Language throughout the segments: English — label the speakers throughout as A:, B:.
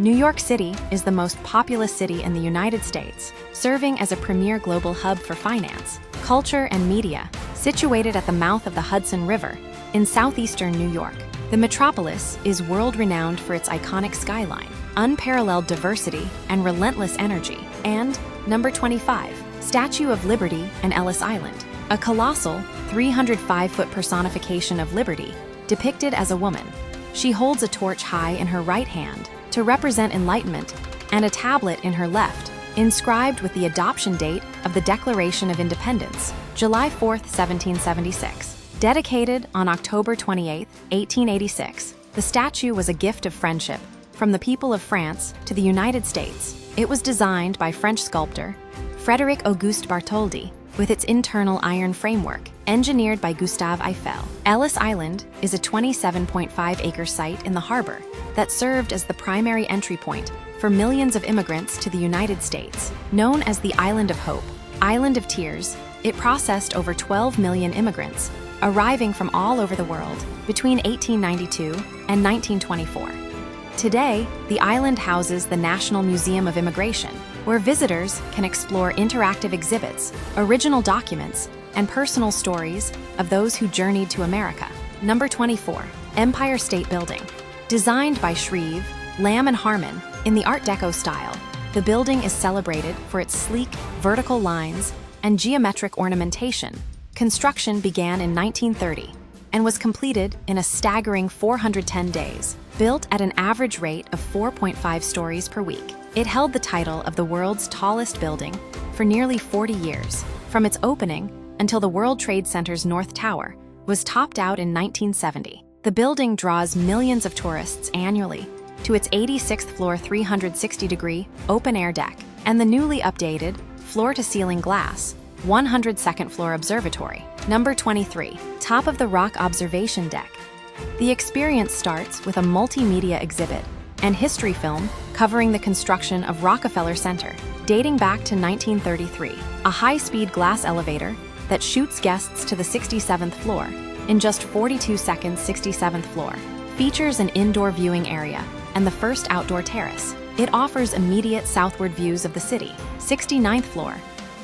A: New York City is the most populous city in the United States, serving as a premier global hub for finance, culture, and media. Situated at the mouth of the Hudson River in southeastern New York, the metropolis is world-renowned for its iconic skyline, unparalleled diversity, and relentless energy. And number 25, Statue of Liberty and Ellis Island, a colossal 305-foot personification of liberty depicted as a woman. She holds a torch high in her right hand to represent enlightenment and a tablet in her left, inscribed with the adoption date of the Declaration of Independence, July 4, 1776. Dedicated on October 28, 1886, the statue was a gift of friendship from the people of France to the United States. It was designed by French sculptor Frédéric Auguste Bartholdi, with its internal iron framework, engineered by Gustave Eiffel. Ellis Island is a 27.5-acre site in the harbor that served as the primary entry point for millions of immigrants to the United States. Known as the Island of Hope, Island of Tears, it processed over 12 million immigrants, arriving from all over the world between 1892 and 1924. Today, the island houses the National Museum of Immigration, where visitors can explore interactive exhibits, original documents, and personal stories of those who journeyed to America. Number 24, Empire State Building. Designed by Shreve, Lamb and Harmon in the Art Deco style, the building is celebrated for its sleek, vertical lines and geometric ornamentation. Construction began in 1930 and was completed in a staggering 410 days. Built at an average rate of 4.5 stories per week, it held the title of the world's tallest building for nearly 40 years. From its opening until the World Trade Center's North Tower was topped out in 1970, the building draws millions of tourists annually to its 86th floor 360-degree open-air deck and the newly updated floor-to-ceiling glass 102nd floor observatory. Number 23, Top of the Rock Observation Deck. The experience starts with a multimedia exhibit and history film covering the construction of Rockefeller Center, dating back to 1933. A high-speed glass elevator that shoots guests to the 67th floor in just 42 seconds. 67th floor features an indoor viewing area and the first outdoor terrace. It offers immediate southward views of the city. 69th floor,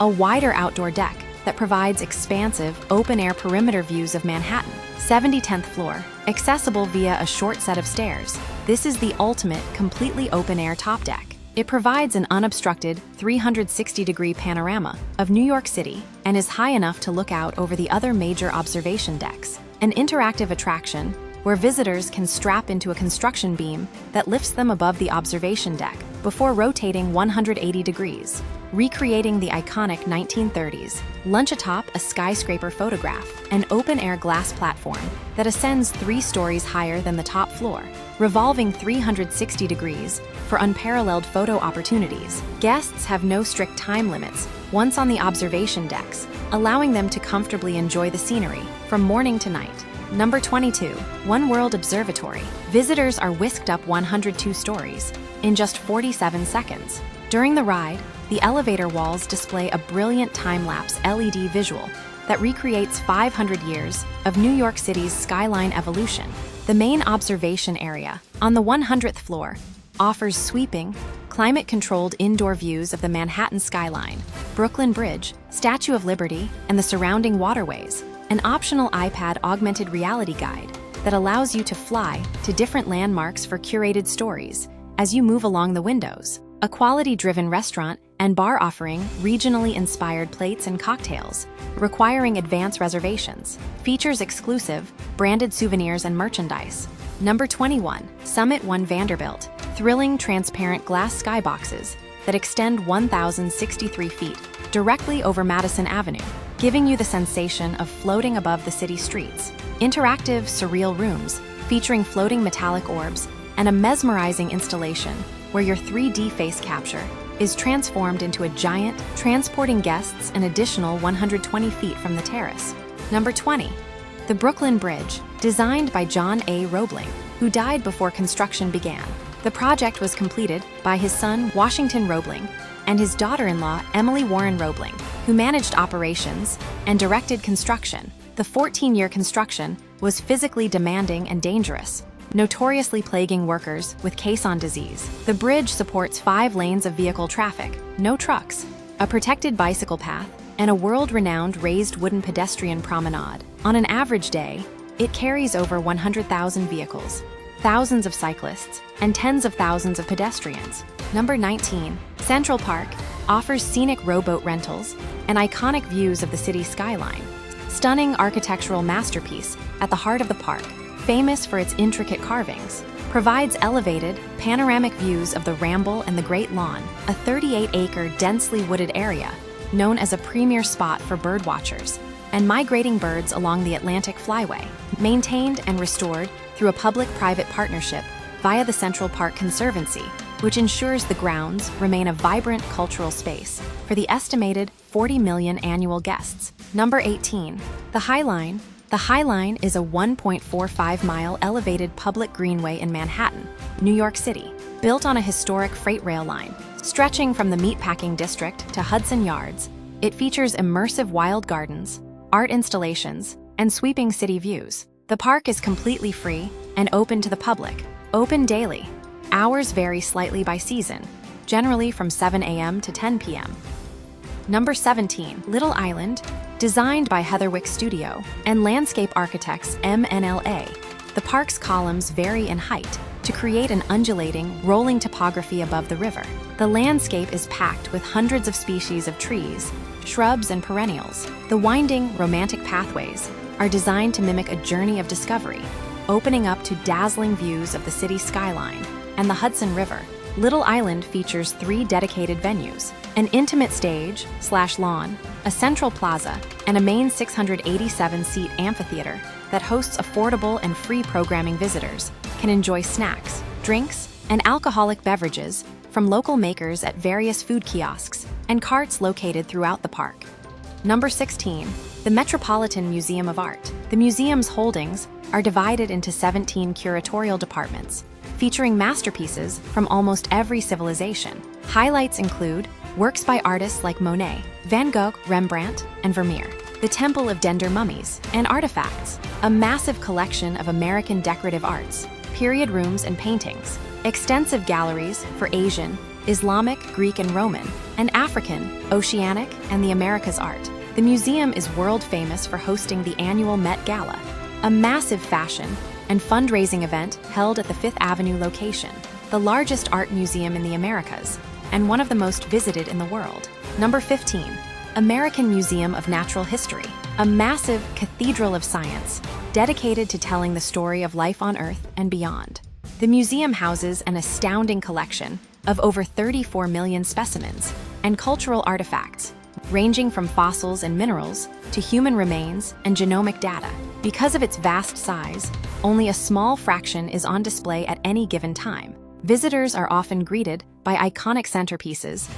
A: a wider outdoor deck that provides expansive, open-air perimeter views of Manhattan. 70th floor, accessible via a short set of stairs. This is the ultimate, completely open-air top deck. It provides an unobstructed 360-degree panorama of New York City and is high enough to look out over the other major observation decks. An interactive attraction where visitors can strap into a construction beam that lifts them above the observation deck before rotating 180 degrees, recreating the iconic 1930s. Lunch atop a skyscraper photograph, an open-air glass platform that ascends 3 stories higher than the top floor, revolving 360 degrees for unparalleled photo opportunities. Guests have no strict time limits once on the observation decks, allowing them to comfortably enjoy the scenery from morning to night. Number 22, One World Observatory. Visitors are whisked up 102 stories in just 47 seconds. During the ride, the elevator walls display a brilliant time-lapse LED visual that recreates 500 years of New York City's skyline evolution. The main observation area, on the 100th floor, offers sweeping, climate-controlled indoor views of the Manhattan skyline, Brooklyn Bridge, Statue of Liberty, and the surrounding waterways. An optional iPad augmented reality guide that allows you to fly to different landmarks for curated stories as you move along the windows. A quality-driven restaurant and bar offering regionally inspired plates and cocktails, requiring advance reservations. Features exclusive, branded souvenirs and merchandise. Number 21, Summit One Vanderbilt. Thrilling transparent glass skyboxes that extend 1,063 feet directly over Madison Avenue, giving you the sensation of floating above the city streets. Interactive, surreal rooms featuring floating metallic orbs and a mesmerizing installation where your 3D face capture is transformed into a giant, transporting guests an additional 120 feet from the terrace. Number 20, the Brooklyn Bridge, designed by John A. Roebling, who died before construction began. The project was completed by his son, Washington Roebling, and his daughter-in-law, Emily Warren Roebling, who managed operations and directed construction. The 14-year construction was physically demanding and dangerous, notoriously plaguing workers with caisson disease. The bridge supports 5 lanes of vehicle traffic, no trucks, a protected bicycle path, and a world-renowned raised wooden pedestrian promenade. On an average day, it carries over 100,000 vehicles, thousands of cyclists, and tens of thousands of pedestrians. Number 19. Central Park offers scenic rowboat rentals and iconic views of the city's skyline. Stunning architectural masterpiece at the heart of the park, famous for its intricate carvings, provides elevated, panoramic views of the Ramble and the Great Lawn, a 38-acre densely wooded area known as a premier spot for birdwatchers and migrating birds along the Atlantic Flyway, maintained and restored through a public-private partnership via the Central Park Conservancy, which ensures the grounds remain a vibrant cultural space for the estimated 40 million annual guests. Number 18. The High Line. The High Line is a 1.45-mile elevated public greenway in Manhattan, New York City, built on a historic freight rail line. Stretching from the Meatpacking District to Hudson Yards, it features immersive wild gardens, art installations, and sweeping city views. The park is completely free and open to the public, open daily. Hours vary slightly by season, generally from 7 a.m. to 10 p.m. Number 17. Little Island. Designed by Heatherwick Studio and landscape architects MNLA, the park's columns vary in height to create an undulating, rolling topography above the river. The landscape is packed with hundreds of species of trees, shrubs, and perennials. The winding, romantic pathways are designed to mimic a journey of discovery, opening up to dazzling views of the city's skyline and the Hudson River. Little Island features 3 dedicated venues: an intimate stage/lawn, a central plaza, and a main 687-seat amphitheater that hosts affordable and free programming. Visitors can enjoy snacks, drinks, and alcoholic beverages from local makers at various food kiosks and carts located throughout the park. Number 16. The Metropolitan Museum of Art. The museum's holdings are divided into 17 curatorial departments, featuring masterpieces from almost every civilization. Highlights include works by artists like Monet, Van Gogh, Rembrandt, and Vermeer, the Temple of Dender mummies, and artifacts, a massive collection of American decorative arts, period rooms and paintings, extensive galleries for Asian, Islamic, Greek and Roman, and African, Oceanic, and the Americas art. The museum is world famous for hosting the annual Met Gala, a massive fashion and fundraising event held at the Fifth Avenue location, the largest art museum in the Americas, and one of the most visited in the world. Number 15. American Museum of Natural History, a massive cathedral of science dedicated to telling the story of life on Earth and beyond. The museum houses an astounding collection of over 34 million specimens and cultural artifacts, ranging from fossils and minerals to human remains and genomic data. Because of its vast size, only a small fraction is on display at any given time. Visitors are often greeted by iconic centerpieces,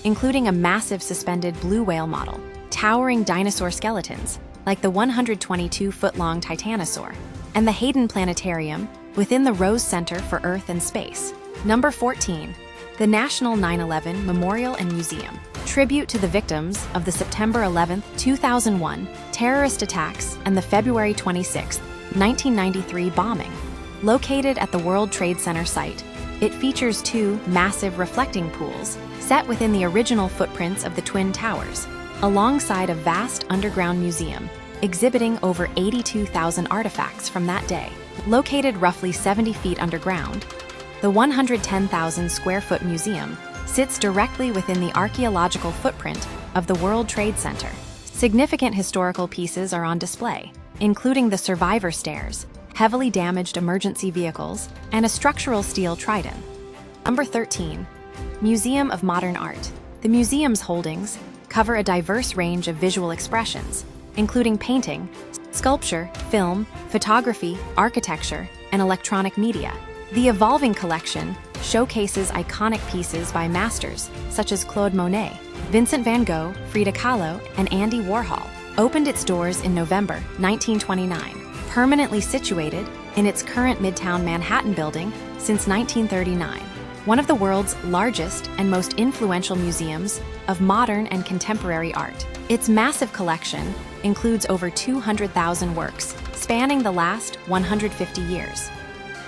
A: including a massive suspended blue whale model, towering dinosaur skeletons like the 122-foot-long Titanosaur, and the Hayden Planetarium within the Rose Center for Earth and Space. Number 14. The National 9/11 Memorial and Museum. Tribute to the victims of the September 11, 2001 terrorist attacks and the February 26, 1993 bombing. Located at the World Trade Center site, it features 2 massive reflecting pools set within the original footprints of the Twin Towers, alongside a vast underground museum exhibiting over 82,000 artifacts from that day. Located roughly 70 feet underground, the 110,000-square-foot museum sits directly within the archaeological footprint of the World Trade Center. Significant historical pieces are on display, including the survivor stairs, heavily damaged emergency vehicles, and a structural steel trident. Number 13. Museum of Modern Art. The museum's holdings cover a diverse range of visual expressions, including painting, sculpture, film, photography, architecture, and electronic media. The evolving collection showcases iconic pieces by masters such as Claude Monet, Vincent van Gogh, Frida Kahlo, and Andy Warhol. Opened its doors in November 1929, permanently situated in its current Midtown Manhattan building since 1939. One of the world's largest and most influential museums of modern and contemporary art. Its massive collection includes over 200,000 works spanning the last 150 years.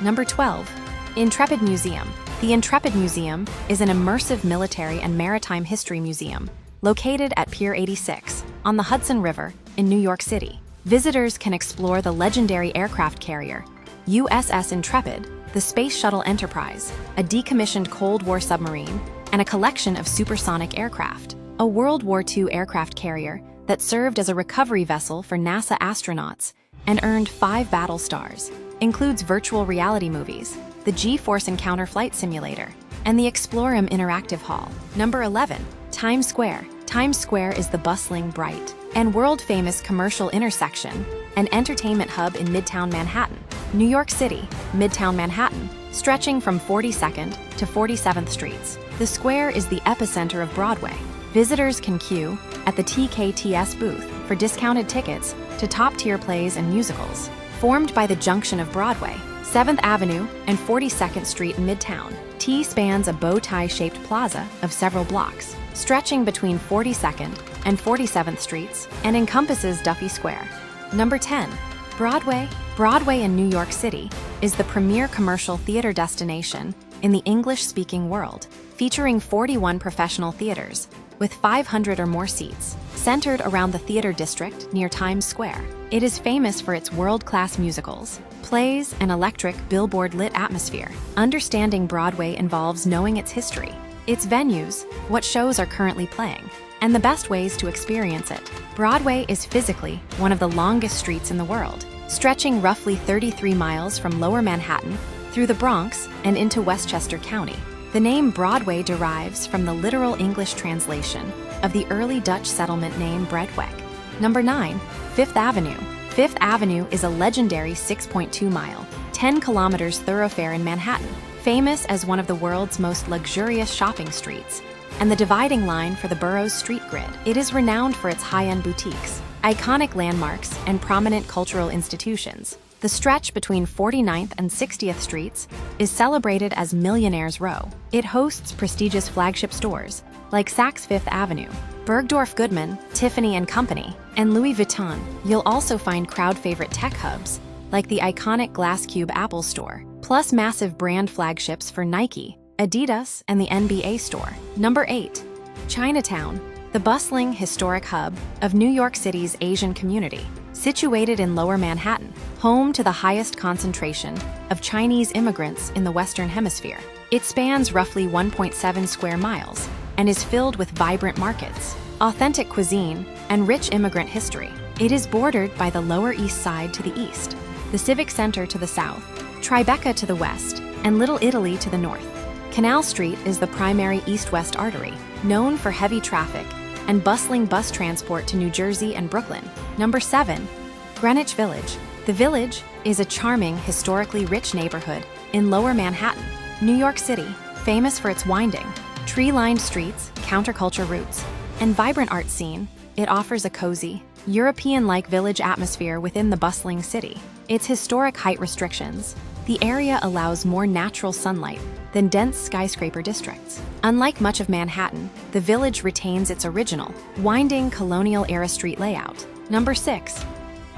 A: Number 12. Intrepid Museum. The Intrepid Museum is an immersive military and maritime history museum located at Pier 86 on the Hudson River in New York City. Visitors can explore the legendary aircraft carrier, USS Intrepid, the Space Shuttle Enterprise, a decommissioned Cold War submarine, and a collection of supersonic aircraft. A World War II aircraft carrier that served as a recovery vessel for NASA astronauts and earned 5 battle stars, includes virtual reality movies, the G-Force Encounter Flight Simulator, and the Explorum Interactive Hall. Number 11. Times Square. Times Square is the bustling, bright, and world-famous commercial intersection and entertainment hub in Midtown Manhattan, New York City. Midtown Manhattan, stretching from 42nd to 47th Streets. The square is the epicenter of Broadway. Visitors can queue at the TKTS booth for discounted tickets to top-tier plays and musicals. Formed by the junction of Broadway, 7th Avenue, and 42nd Street in Midtown, T spans a bow-tie-shaped plaza of several blocks, stretching between 42nd and 47th Streets, and encompasses Duffy Square. Number 10. Broadway. Broadway in New York City is the premier commercial theater destination in the English-speaking world, featuring 41 professional theaters with 500 or more seats, centered around the theater district near Times Square. It is famous for its world-class musicals, plays, and electric, billboard-lit atmosphere. Understanding Broadway involves knowing its history, its venues, what shows are currently playing, and the best ways to experience it. Broadway is physically one of the longest streets in the world, stretching roughly 33 miles from Lower Manhattan through the Bronx and into Westchester County. The name Broadway derives from the literal English translation of the early Dutch settlement name Breadweg. Number 9. Fifth Avenue. Fifth Avenue is a legendary 6.2-mile, 10-kilometers thoroughfare in Manhattan, famous as one of the world's most luxurious shopping streets and the dividing line for the borough's street grid. It is renowned for its high-end boutiques, iconic landmarks, and prominent cultural institutions. The stretch between 49th and 60th Streets is celebrated as Millionaire's Row. It hosts prestigious flagship stores like Saks Fifth Avenue, Bergdorf Goodman, Tiffany & Company, and Louis Vuitton. You'll also find crowd-favorite tech hubs like the iconic Glasscube Apple Store, plus massive brand flagships for Nike, Adidas, and the NBA store. Number 8. Chinatown, the bustling, historic hub of New York City's Asian community. Situated in Lower Manhattan, home to the highest concentration of Chinese immigrants in the Western Hemisphere. It spans roughly 1.7 square miles and is filled with vibrant markets, authentic cuisine, and rich immigrant history. It is bordered by the Lower East Side to the east, the Civic Center to the south, Tribeca to the west, and Little Italy to the north. Canal Street is the primary east-west artery, known for heavy traffic and bustling bus transport to New Jersey and Brooklyn. Number 7. Greenwich Village. The Village is a charming, historically rich neighborhood in Lower Manhattan, New York City, famous for its winding, tree-lined streets, counterculture routes, and vibrant art scene. It offers a cozy, European-like village atmosphere within the bustling city. Its historic height restrictions, the area allows more natural sunlight than dense skyscraper districts. Unlike much of Manhattan, the Village retains its original, winding colonial-era street layout. Number 6.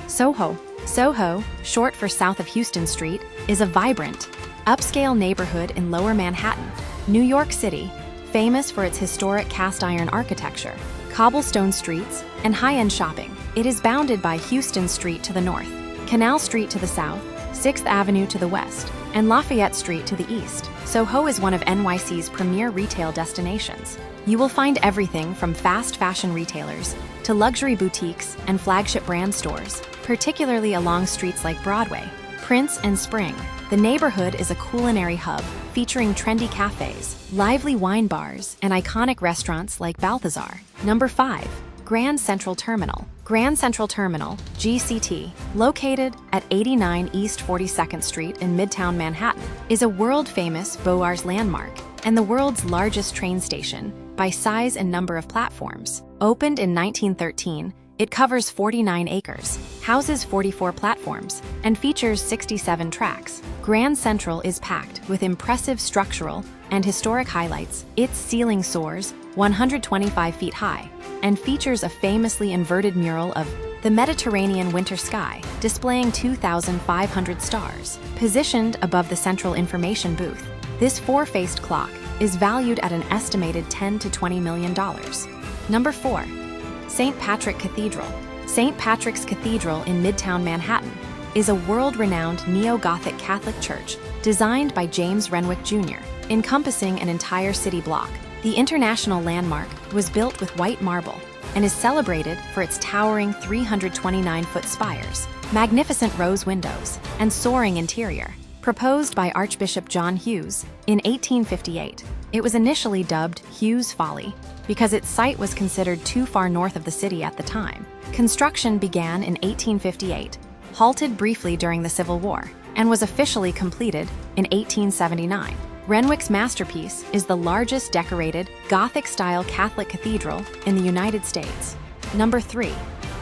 A: SoHo. SoHo, short for South of Houston Street, is a vibrant, upscale neighborhood in Lower Manhattan, New York City, famous for its historic cast-iron architecture, cobblestone streets, and high-end shopping. It is bounded by Houston Street to the north, Canal Street to the south, 6th Avenue to the west, and Lafayette Street to the east. SoHo is one of NYC's premier retail destinations. You will find everything from fast fashion retailers to luxury boutiques and flagship brand stores, particularly along streets like Broadway, Prince, and Spring. The neighborhood is a culinary hub featuring trendy cafes, lively wine bars, and iconic restaurants like Balthazar. Number 5. Grand Central Terminal. Grand Central Terminal, GCT, located at 89 East 42nd Street in Midtown Manhattan, is a world-famous Beaux-Arts landmark and the world's largest train station by size and number of platforms. Opened in 1913, it covers 49 acres, houses 44 platforms, and features 67 tracks. Grand Central is packed with impressive structural and historic highlights, its ceiling soars 125 feet high and features a famously inverted mural of the Mediterranean winter sky, displaying 2,500 stars. Positioned above the central information booth, this four-faced clock is valued at an estimated $10 to $20 million. Number 4. St. Patrick Cathedral. St. Patrick's Cathedral in Midtown Manhattan is a world-renowned neo-Gothic Catholic church designed by James Renwick Jr., encompassing an entire city block. The international landmark was built with white marble and is celebrated for its towering 329-foot spires, magnificent rose windows, and soaring interior. Proposed by Archbishop John Hughes in 1858, it was initially dubbed Hughes Folly because its site was considered too far north of the city at the time. Construction began in 1858, halted briefly during the Civil War, and was officially completed in 1879. Renwick's masterpiece is the largest decorated, Gothic-style Catholic cathedral in the United States. Number 3.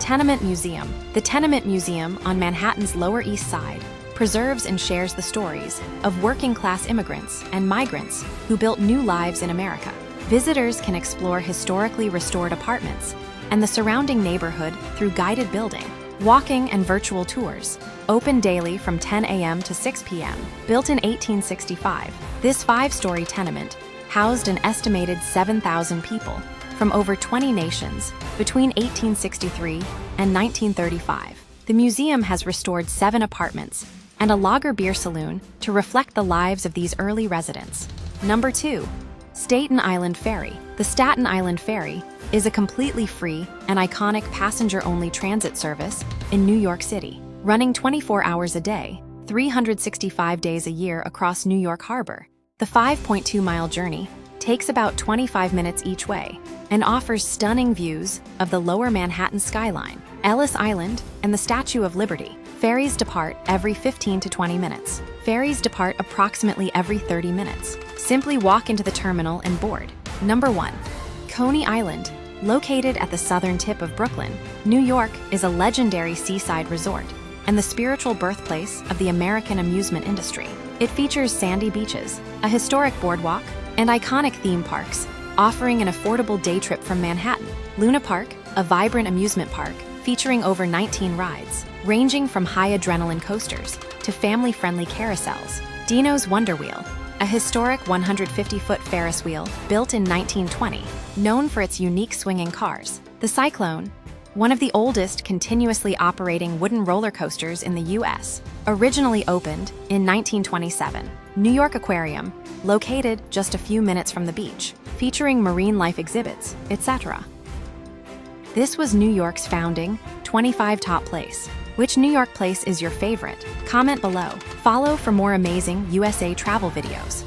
A: Tenement Museum. The Tenement Museum on Manhattan's Lower East Side preserves and shares the stories of working-class immigrants and migrants who built new lives in America. Visitors can explore historically restored apartments and the surrounding neighborhood through guided building, walking, and virtual tours. Open daily from 10 a.m. to 6 p.m. Built in 1865, this 5-story tenement housed an estimated 7,000 people from over 20 nations between 1863 and 1935. The museum has restored 7 apartments and a lager beer saloon to reflect the lives of these early residents. Number 2. Staten Island Ferry. The Staten Island Ferry is a completely free and iconic passenger-only transit service in New York City, running 24 hours a day, 365 days a year across New York Harbor. The 5.2-mile journey takes about 25 minutes each way and offers stunning views of the lower Manhattan skyline, Ellis Island, and the Statue of Liberty. Ferries depart every 15 to 20 minutes. Ferries depart approximately every 30 minutes. Simply walk into the terminal and board. Number 1. Coney Island. Located at the southern tip of Brooklyn, New York is a legendary seaside resort and the spiritual birthplace of the American amusement industry. It features sandy beaches, a historic boardwalk, and iconic theme parks, offering an affordable day trip from Manhattan. Luna Park, a vibrant amusement park featuring over 19 rides, ranging from high adrenaline coasters to family-friendly carousels. Dino's Wonder Wheel, a historic 150-foot Ferris wheel built in 1920, known for its unique swinging cars. The Cyclone, one of the oldest continuously operating wooden roller coasters in the U.S., originally opened in 1927. New York Aquarium, located just a few minutes from the beach, featuring marine life exhibits, etc. This was New York's founding 25 top place. Which New York place is your favorite? Comment below. Follow for more amazing USA travel videos.